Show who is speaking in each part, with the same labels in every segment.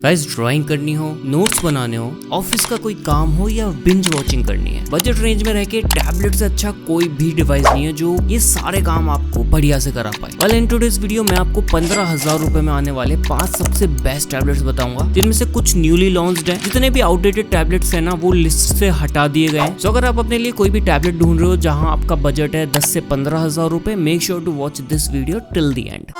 Speaker 1: Guys, drawing करनी हो, notes बनाने हो, ऑफिस का कोई काम हो या बिंज वॉचिंग करनी है, बजट रेंज में रह के टैबलेट से अच्छा कोई भी डिवाइस नहीं है जो ये सारे काम आपको बढ़िया से करा पाए। वेल, इन टुडेस वीडियो मैं आपको 15,000 रुपए में आने वाले 5 सबसे बेस्ट टैबलेट्स बताऊंगा, जिनमें से कुछ न्यूली लॉन्च्ड हैं। जितने भी आउटडेटेड टैबलेट्स हैं ना, वो लिस्ट से हटा दिए गए हैं। सो अगर आप अपने लिए कोई भी टैबलेट ढूंढ रहे हो जहाँ आपका बजट है 10 से 15,000 रुपए, make sure to watch this video till the end.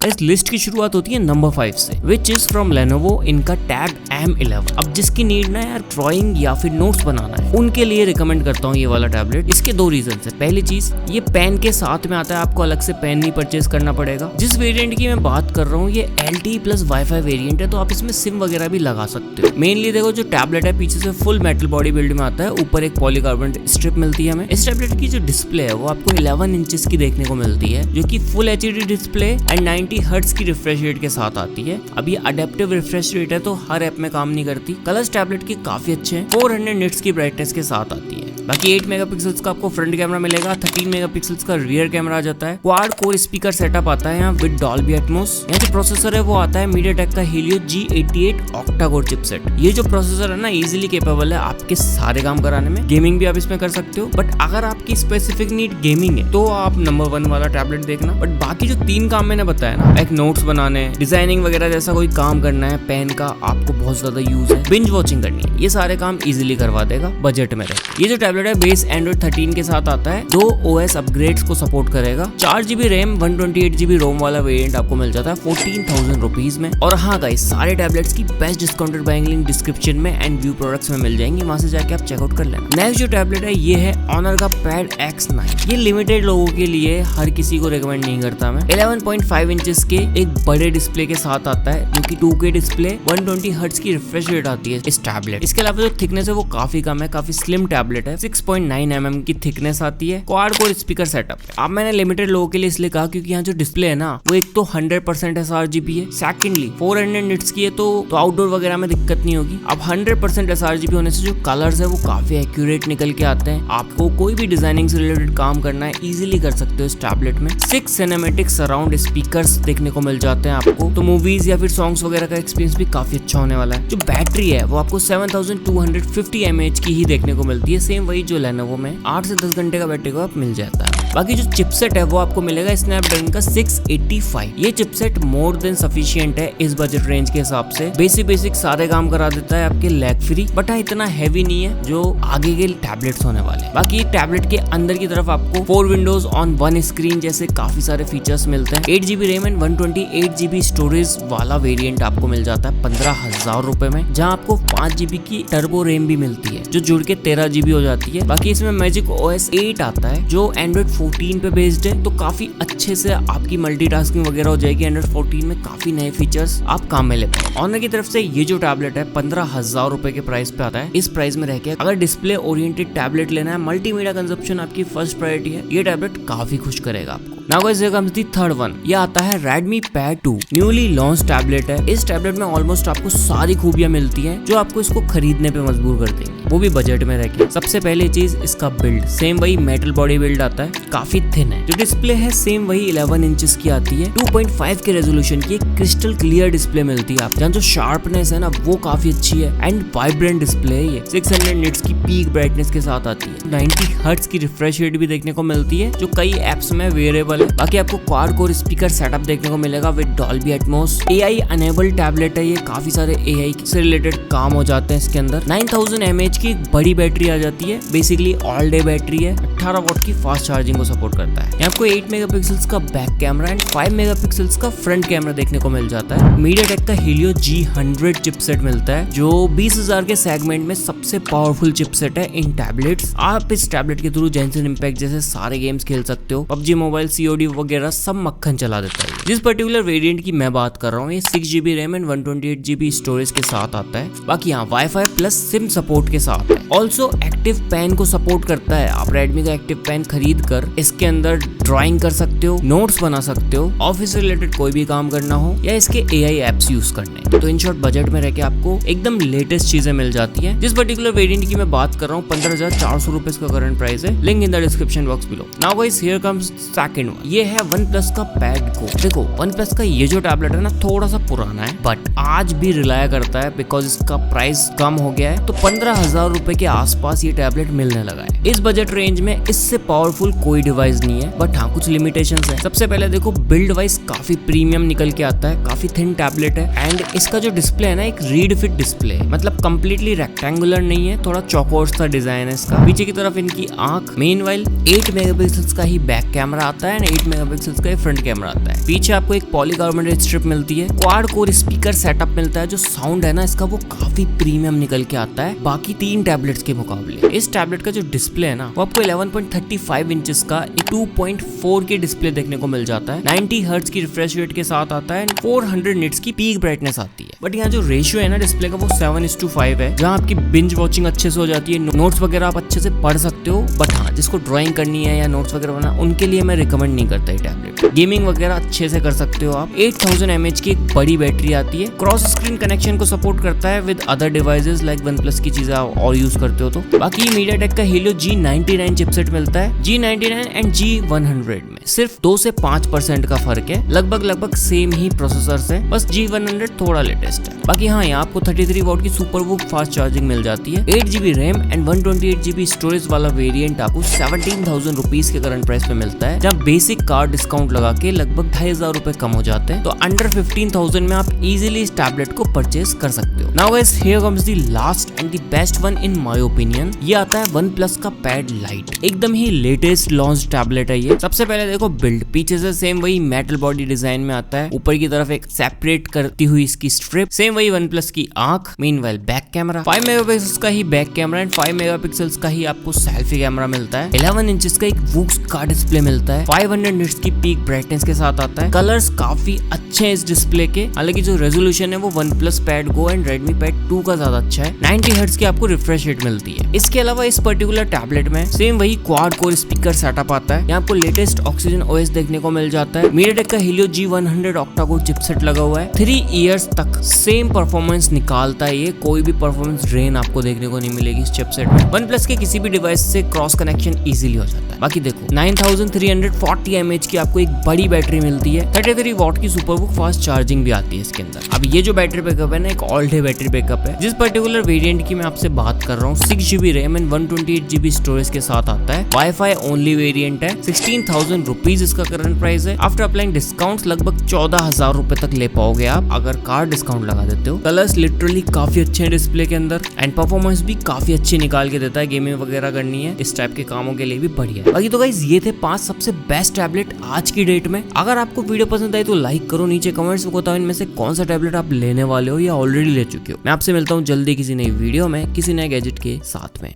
Speaker 1: इस लिस्ट की शुरुआत होती है नंबर 5 से, विच इज फ्रॉम लेनोवो। इनका टैब M11। अब जिसकी नीड ना यार ड्राइंग या फिर नोट्स बनाना है, उनके लिए रिकमेंड करता हूँ ये वाला टैबलेट। इसके दो रीजन है। पहली चीज, ये पेन के साथ में आता है, आपको अलग से पेन नहीं परचेज करना पड़ेगा। जिस वेरिएंट की मैं बात कर रहा हूँ ये LTE प्लस वाईफाई वेरिएंट है, तो आप इसमें सिम वगैरह भी लगा सकते हो। मेनली देखो, जो टैबलेट है पीछे से फुल मेटल बॉडी बिल्ड में आता है, ऊपर एक पॉलीकार्बोनेट स्ट्रिप मिलती है हमें। इस टैबलेट की जो डिस्प्ले है वो आपको 11 इंचेस की देखने को मिलती है, जो की full HD display and 90 hertz की रिफ्रेश रेट के साथ आती है। अब ये अडेप्टिव रिफ्रेश रेट है, तो हर ऐप में काम नहीं करती। कलर्स टैबलेट की काफी अच्छे हैं, 400 निट्स की ब्राइटनेस के साथ आती है। बाकी 8 मेगापिक्सल्स का आपको फ्रंट कैमरा मिलेगा, 13 मेगापिक्सल्स का रियर कैमरा आ जाता है। क्वाड कोर स्पीकर सेटअप आता है यहाँ विद डॉल्बी एटमॉस। यहाँ जो प्रोसेसर है वो आता है मीडियाटेक का Helio G88 octa core chipset. ये जो प्रोसेसर है ना, इजीली केपेबल है आपके सारे काम कराने में। गेमिंग भी आप इसमें कर सकते हो, बट अगर आपकी स्पेसिफिक नीड गेमिंग है तो आप नंबर 1 वाला टैबलेट देखना। बट बाकी जो 3 काम मैंने बताया ना, एक नोट्स बनाने, डिजाइनिंग वगैरह जैसा कोई काम करना है, पेन का आपको बहुत ज्यादा यूज है, बिंज वॉचिंग करनी है, ये सारे काम इजीली करवा देगा बजट में रहे। ये जो टैबलेट है बेस Android 13 के साथ आता है, 2 OS अपग्रेड्स को सपोर्ट करेगा। 4GB रैम 128GB रोम वाला वेरिएंट आपको मिल जाता है 14,000 रुपीज में। और हाँ गाइस, सारे टैबलेट्स की best discounted buying link description में एंड व्यू प्रोडक्ट्स में मिल जाएंगी, वहां से जाके आप चेकआउट कर लेना। नेक्स्ट जो टैबलेट है ये है Honor का पैड X9। ये लिमिटेड लोगों के लिए, हर किसी को रिकमेंड नहीं करता मैं। 11.5 इंचेस के एक बड़े डिस्प्ले के साथ आता है, जो कि 2K डिस्प्ले, 120 हर्ट्ज की रिफ्रेश रेट आती है इस टैबलेट। इसके अलावा जो थिकनेस है वो काफी कम है, काफी स्लिम टैबलेट है, 6.9 mm की थिकनेस आती है। क्वाड कोर स्पीकर सेटअप है। अब मैंने लिमिटेड लोगों के लिए इसलिए कहा क्योंकि यहाँ जो डिस्प्ले है ना, वो एक तो 100% sRGB है, सेकेंडली 400 निट्स की है, तो आउटडोर वगैरह में दिक्कत नहीं होगी। अब 100% sRGB होने से जो कलर्स है वो काफी एक्यूरेट निकल के आते हैं। आपको कोई भी डिजाइनिंग से रिलेटेड काम करना है, इजीली कर सकते हो इस टैबलेट में। 6 सिनेमैटिक सराउंड स्पीकर्स देखने को मिल जाते हैं आपको, तो मूवीज या फिर सॉन्ग्स वगैरह का एक्सपीरियंस भी काफी अच्छा होने वाला है। जो बैटरी है वो आपको 7250 mAh की ही देखने को मिलती है, सेम वही जो लेनोवो में 8 से 10 घंटे का बैटरी को आप मिल जाता है। बाकी जो चिपसेट है वो आपको मिलेगा स्नैपड्रैगन का 685। ये चिपसेट मोर देन सफिशिएंट है इस बजट रेंज के हिसाब से। बेसिक सारे काम करा देता है आपके लैग फ्री, बट इतना हैवी नहीं है जो आगे के टैबलेट्स होने वाले हैं। बाकी टैबलेट के अंदर की तरफ आपको 4 विंडोज ऑन 1 स्क्रीन जैसे काफी सारे फीचर्स मिलते हैं। 8GB RAM and 128GB storage वाला वेरिएंट आपको मिल जाता है 15,000 रुपए में, जहाँ आपको 5GB की टर्बो रैम भी मिलती है, जो जुड़ के 13GB हो जाती है। बाकी इसमें मैजिक OS 8 आता है, जो Android 14 पे बेस्ड है, तो काफी अच्छे से आपकी मल्टीटास्किंग वगैरह हो जाएगी। Android 14 में काफी नए फीचर्स आप काम में ले पाए। ऑनर की तरफ से ये जो टैबलेट है 15,000 रुपए के प्राइस पे आता है। इस प्राइस में रह के अगर डिस्प्ले ओरिएंटेड टैबलेट लेना है, मल्टीमीडिया कंजप्शन आपकी फर्स्ट प्रायोरिटी है, ये टैबलेट काफी खुश करेगा आपको। Now guys, here comes the third one. ये आता है Redmi Pad 2। Newly launch tablet है। इस टैबलेट में ऑलमोस्ट आपको सारी खूबियां मिलती हैं जो आपको इसको खरीदने पे मजबूर कर देंगे, वो भी बजट में रह के। सबसे पहली चीज, इसका बिल्ड सेम वही मेटल बॉडी बिल्ड आता है, काफी थिन है। जो डिस्प्ले है सेम वही 11 इंचेस की आती है, 2.5 के रेजोल्यूशन की, एक क्रिस्टल क्लियर डिस्प्ले मिलती है। आप जहाँ जो शार्पनेस है ना वो काफी अच्छी है एंड वाइब्रेंट डिस्प्ले है। ये 600 निट्स की पीक ब्राइटनेस के साथ आती है। 90 हर्ट्ज की रिफ्रेश रेट भी देखने को मिलती है, जो कई एप्स में वेरिएबल है। बाकी आपको क्वाड कोर स्पीकर सेटअप देखने को मिलेगा with Dolby Atmos. AI enable tablet है ये, काफी सारे AI से रिलेटेड काम हो जाते हैं इसके अंदर। 9000 mAh की एक बड़ी बैटरी आ जाती है, बेसिकली ऑल डे बैटरी है। 18 वॉट की फास्ट चार्जिंग को सपोर्ट करता है। यहाँ आपको 8 मेगापिक्सल्स का बैक कैमरा एंड 5 मेगापिक्सल्स का फ्रंट कैमरा देखने को मिल जाता है। मीडियाटेक का Helio G100 चिपसेट मिलता है, जो 20,000 के सेगमेंट में सबसे पावरफुल चिपसेट है इन टैबलेट्स। आप इस टैबलेट के थ्रू जेंसन इम्पैक्ट जैसे सारे गेम्स खेल सकते हो। PUBG मोबाइल, COD वगैरह सब मक्खन चला देता है। जिस पर्टिकुलर वेरिएंट की मैं बात कर रहा हूँ, ये 6GB RAM and 128GB storage के साथ आता है। बाकी यहाँ वाईफाई प्लस सिम सपोर्ट के साथ है। ऑल्सो एक्टिव पेन को सपोर्ट करता है। आप Redmi का एक्टिव पेन खरीद कर इसके अंदर ड्राइंग कर सकते हो, नोट्स बना सकते हो, ऑफिस से रिलेटेड कोई भी काम करना हो, या इसके AI एप्स यूज करने। तो इन शॉर्ट बजट में रह के आपको एकदम लेटेस्ट चीजें मिल जाती है। जिस पर्टिकुलर वेरिएंट की मैं बात कर रहा हूँ 15,400 रुपए का करंट प्राइस है। Link in the description box below. Now guys, here comes second one. ये है वन प्लस का पैड गो। देखो वन प्लस का ये जो टैबलेट है ना थोड़ा सा पुराना है बट आज भी रिलाय करता है बिकॉज इसका प्राइस कम हो गया है। तो 15,000 रुपए के आसपास ये टैबलेट मिलने लगा है। इस बजट रेंज में इससे पावरफुल कोई डिवाइस नहीं है बट हाँ कुछ लिमिटेशंस है। सबसे पहले देखो बिल्ड वाइज काफी प्रीमियम निकल के आता है, काफी थिन टैबलेट है एंड इसका जो डिस्प्ले है ना एक रीड फिट डिस्प्ले है, मतलब कंप्लीटली रेक्टेंगुलर नहीं है, थोड़ा चौकोर सा डिजाइन है इसका। पीछे की तरफ इनकी आंख, मेनवाइल 8 मेगापिक्सल्स का ही बैक कैमरा आता है एंड 8 मेगापिक्सल्स का ही फ्रंट कैमरा आता है। पीछे आपको एक पॉलीकार्बोनेटेड स्ट्रिप मिलती है, क्वाड कोर स्पीकर सेटअप मिलता है। जो साउंड है ना इसका वो काफी प्रीमियम निकल के आता है बाकी 3 टैबलेट्स के मुकाबले। इस टैबलेट का जो डिस्प्ले है ना वो आपको 11.35 इंचेस का 2.4 के डिस्प्ले देखने को मिल जाता है। 90 हर्ट्ज की रिफ्रेश रेट के साथ आता है एंड 400 निट्स की पीक ब्राइटनेस आती है। बट यहाँ जो रेशियो है ना डिस्प्ले का वो 7:5 है, जहाँ आपकी बिंज वॉचिंग अच्छे से हो जाती है, नोट्स वगैरह आप अच्छे से पढ़ सकते हो। बट हाँ जिसको ड्राइंग करनी है या नोट्स वगैरह बनाना उनके लिए मैं रिकमेंड नहीं करता ये टैबलेट। गेमिंग वगैरह अच्छे से कर सकते हो आप। 8000 mAh की एक बड़ी बैटरी आती है, क्रॉस स्क्रीन कनेक्शन को सपोर्ट करता है with other devices like one plus की चीजें आप और यूज करते हो तो। बाकी मीडियाटेक का Helio G99 चिपसेट मिलता है। G99 एंड G100 में सिर्फ 2 से 5% का फर्क है, लगभग सेम ही प्रोसेसर से, बस G100 थोड़ा लेटेस्ट है। बाकी हाँ यहाँ आपको 33 वॉट की सुपर वूक फास्ट चार्जिंग मिल जाती है। 8GB RAM and 128GB storage वाला वेरिएंट आपको 17,000 रुपीज के करंट प्राइस में मिलता है, जहाँ बेसिक कार्ड डिस्काउंट लगा के लगभग 2,500 रुपए कम हो जाते हैं। तो अंडर 15,000 में आप इजीली इस टैबलेट को परचेज कर सकते हो। Now guys here comes the last and the best one in my opinion. ये आता है वन प्लस का पैड लाइट, एकदम ही लेटेस्ट लॉन्च टैबलेट है ये। सबसे पहले देखो बिल्ड, पीछे से सेम वही मेटल बॉडी डिजाइन में आता है, ऊपर की तरफ एक सेपरेट करती हुई इसकी स्ट्रिप, सेम वही वन प्लस की आंख, मीनवाइल बैक कैमरा, 5 मेगापिक्सल्स का ही बैक कैमरा एंड 5 मेगापिक्सल्स का ही आपको सेल्फी कैमरा मिलता है। 11 इंचेस का एक वूक्स का डिस्प्ले मिलता है, 500 निट्स की पीक ब्राइटनेस के साथ आता है। कलर्स काफी अच्छे हैं इस डिस्प्ले के, हालांकि जो रेजोल्यूशन है वो one plus pad go and Redmi pad 2 का ज्यादा अच्छा है। 90 हर्ट्ज की आपको रिफ्रेश रेट मिलती है। इसके अलावा इस पर्टिकुलर टैबलेट में सेम वही क्वाड कोर स्पीकर सेटअप आता है, यहाँ आपको लेटेस्ट ऑक्सीजन ओएस देखने को मिल जाता है। मीडियाटेक का Helio G100 octa core chipset लगा हुआ है। 3 इयर्स तक सेम परफॉर्मेंस निकालता है ये, कोई भी परफॉर्मेंस ड्रेन आपको देखने को नहीं मिलेगी इस चिपसेट में। वन प्लस के किसी भी डिवाइस से क्रॉस कनेक्शन इजीली हो जाता है। बाकी देखो 9340 mAh की आपको एक बड़ी बैटरी मिलती है, 33 वॉट की सुपर वूक फास्ट चार्जिंग भी आती है इसके अंदर। अब ये जो बैटरी बैकअप है ना एक ऑल डे बैटरी बैकअप है। जिस पर्टिकुलर वेरिएंट की मैं आपसे बात कर रहा हूँ 6GB RAM and 128GB storage के साथ आता है। वाईफाई ओनली वेरिएंट है, 16,000 रुपीज इसका करंट प्राइस है। आफ्टर अप्लाइंग डिस्काउंट लगभग 14,000 रुपए तक ले पाओगे आप अगर कार्ड डिस्काउंट लगा देते हो। कलर्स लिटरली काफी अच्छे हैं डिस्प्ले के अंदर एंड परफॉर्मेंस भी काफी अच्छी निकाल के देता है। गेमिंग वगैरह करनी है इस टाइप के कामों के लिए भी बढ़िया है। बाकी तो गाइस ये थे 5 सबसे बेस्ट टैबलेट आज की डेट में। अगर आपको वीडियो पसंद आई तो लाइक करो, नीचे कमेंट्स में बताओ इनमें से कौन सा टैबलेट आप लेने वाले हो या ऑलरेडी ले चुके हो। मैं आपसे मिलता हूँ जल्दी किसी नई वीडियो में किसी नए गैजेट के साथ में।